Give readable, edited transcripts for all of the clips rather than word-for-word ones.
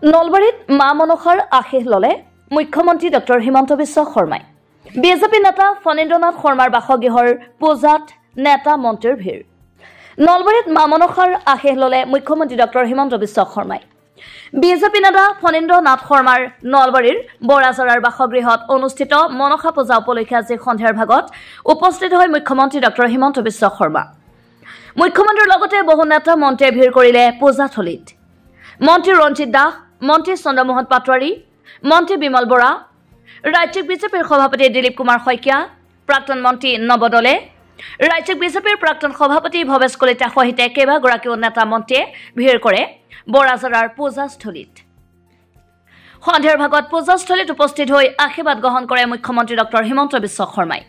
নলবাৰীত মা মনসাৰ আশীষ ললে মুখ্যমন্ত্ৰী ডক্টৰ হিমন্ত বিশ্ব শৰ্মাই। বিজেপি নেতা ফণীন্দ্ৰনাথ শৰ্মাৰ বাসগৃহৰ পূজাত নেতা মন্ত্ৰীৰ ভিৰ। নলবাৰীত মা মনসাৰ আশীষ ললে মুখ্যমন্ত্ৰী ডক্টৰ হিমন্ত বিশ্ব শৰ্মাই। বিজেপি নেতা ফণীন্দ্ৰনাথ শৰ্মাৰ নলবাৰীৰ বৰাজৰাৰ বাসগৃহত অনুষ্ঠিত মনসা পূজা উপলক্ষে আজি সন্ধিয়াৰ ভাগত উপস্থিত হৈ মুখ্যমন্ত্ৰী ডক্টৰ হিমন্ত বিশ্ব শৰ্মা। মুখ্যমন্ত্ৰীৰ লগতে বহু নেতা মন্ত্ৰীয়ে ভিৰ কৰিলে পূজাথলীত। মন্ত্ৰী ৰঞ্জিত দাস, মন্ত্ৰী চন্দ্ৰমোহন পাটোৱাৰী, মন্ত্ৰী বিমল বৰা, ৰাজ্যিক বিজেপিৰ সভাপতি দিলীপ কুমাৰ শইকীয়া, প্ৰাক্তন মন্ত্ৰী নৱ দলে, ৰাজ্যিক বিজেপিৰ প্ৰাক্তন সভাপতি ভৱেশ কলিতাৰ সহিতে কেইবাগৰাকীও নেতা মন্ত্ৰীয়ে ভিৰ কৰে বৰাজৰাৰ পূজাস্থলীত। সন্ধিয়াৰ ভাগত পূজাস্থলীত উপস্থিত হৈ আশীৰ্বাদ গ্ৰহণ কৰে মুখ্যমন্ত্ৰী ডক্টৰ হিমন্ত বিশ্ব শৰ্মাই।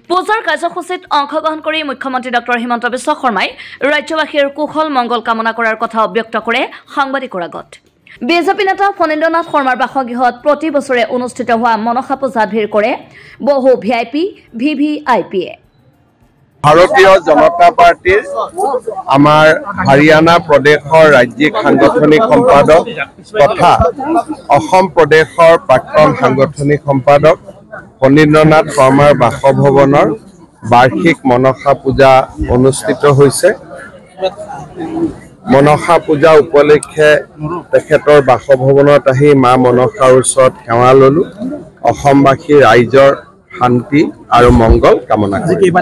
পূজাৰ কাৰ্যসূচীত অংশগ্ৰহণ কৰি মুখ্যমন্ত্ৰী ডক্টৰ হিমন্ত বিশ্ব শৰ্মাই ৰাজ্যবাসীৰ কুশল মংগল কামনা কৰাৰ কথা ব্যক্ত কৰে সাংবাদিকৰ আগত। বিজেপি নেতা ফণীন্দ্ৰনাথ শৰ্মাৰ বাসগৃহত প্ৰতি বছৰে অনুষ্ঠিত হোৱা মনসা পূজাত ভিৰ কৰে বহু ভিআইপি, ভিভিআইপিয়ে। ভাৰতীয় জনতা পাৰ্টিৰ আমাৰ হাৰিয়ানা প্ৰদেশৰ ৰাজ্যিক সাংগঠনিক সম্পাদক তথা অসম প্ৰদেশৰ প্ৰাক্তন সাংগঠনিক সম্পাদক ফণীন্দ্ৰনাথ শৰ্মাৰ বাসভৱনৰ বাৰ্ষিক মনসা পূজা অনুষ্ঠিত হৈছে। মনসা পূজা উপলক্ষে তেখেতৰ বাসভৱনত আহি মা মনসাৰ ওচৰত সেৱা ললো। অসমবাসী ৰাইজৰ শান্তি আৰু মংগল কামনা কৰিলোঁ।